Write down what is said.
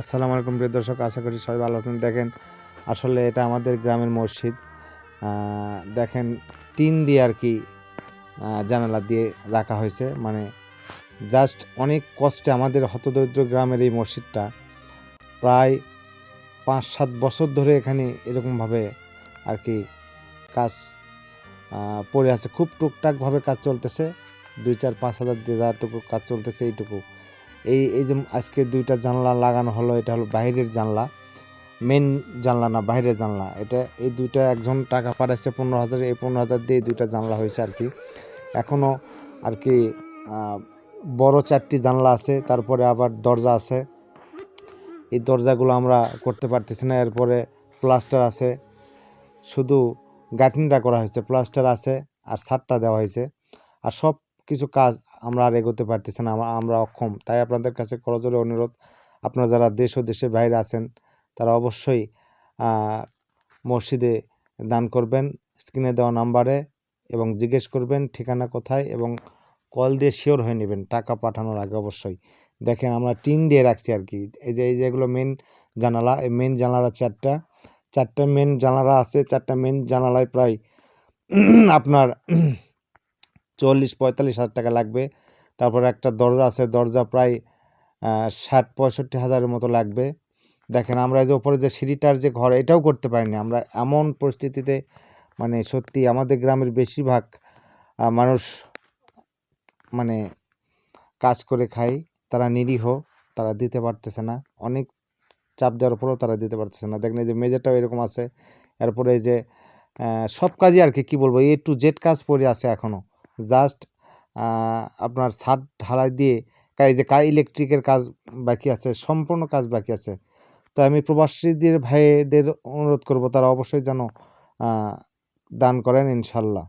আসসালামু আলাইকুম প্রিয় দর্শক, আশা করি সবাই ভালো আছেন। দেখেন, আসলে এটা আমাদের গ্রামের মসজিদ। দেখেন, টিন দিয়ে আর কি জানালা দিয়ে রাখা হয়েছে। মানে জাস্ট অনেক কষ্টে আমাদের হতদরিদ্র গ্রামের এই মসজিদটা প্রায় 5-7 বছর ধরে এখানে এরকমভাবে আর কি কাজ পড়ে আছে। খুব টুকটাকভাবে কাজ চলতেছে, 2-4-5 হাজার যে যাটুকু কাজ চলতেছে এইটুকু। এই যে আজকে 2টা জানলা লাগানো হলো, এটা হলো বাইরের জানলা, মেন জানলা না, বাইরের জানলা। এটা এই 2টা একজন টাকা পাঠাচ্ছে 15,000, এই 15,000 দিয়ে 2টা জানলা হয়েছে আর কি। এখনও আর কি বড় 4টি জানলা আছে, তারপরে আবার দরজা আছে। এই দরজাগুলো আমরা করতে পারতেছি না। এরপরে প্লাস্টার আছে, শুধু গাঁথনিটা করা হয়েছে, প্লাস্টার আছে আর ছাদটা দেওয়া হয়েছে। আর সব কিছু কাজ আমরা আর এগোতে পারতেছি না, আমরা অক্ষম। তাই আপনাদের কাছে করজোরে অনুরোধ, আপনারা যারা দেশ ও দেশের বাইরে আছেন তারা অবশ্যই মসজিদে দান করবেন, স্ক্রিনে দেওয়া নাম্বারে, এবং জিজ্ঞেস করবেন ঠিকানা কোথায়, এবং কল দিয়ে শিওর হয়ে নেবেন টাকা পাঠানোর আগে অবশ্যই। দেখেন, আমরা টিন দিয়ে রাখছি আর কি। এই যে এগুলো মেন জানালা, এই মেন জানালা চারটা মেন জানালা আছে। 4টা মেন জানালায় প্রায় আপনার 40-45 হাজার টাকা লাগবে। তারপর একটা দরজা আছে, দরজা প্রায় 60-65 হাজারের মতো লাগবে। দেখেন, আমরা এই যে উপরে যে সিঁড়িটার যে ঘর, এটাও করতে পারিনি আমরা। এমন পরিস্থিতিতে, মানে সত্যি আমাদের গ্রামের বেশিরভাগ মানুষ মানে কাজ করে খায়, তারা নিরীহ, তারা দিতে পারতেছে না। অনেক চাপ দেওয়ার পরেও তারা দিতে পারতেছে না। দেখেন, এই যে মেঝেটাও এরকম আছে। এরপরে এই যে সব কাজই আর কি বলবো, A to Z কাজ পড়ে আছে এখনও। জাস্ট আপনার ছাদ ঢালাই দিয়ে এই যে ইলেকট্রিকের কাজ বাকি আছে, সম্পূর্ণ কাজ বাকি আছে। তো আমি প্রবাসীদের ভাইদের অনুরোধ করব, তারা অবশ্যই যেন দান করেন ইনশাল্লাহ।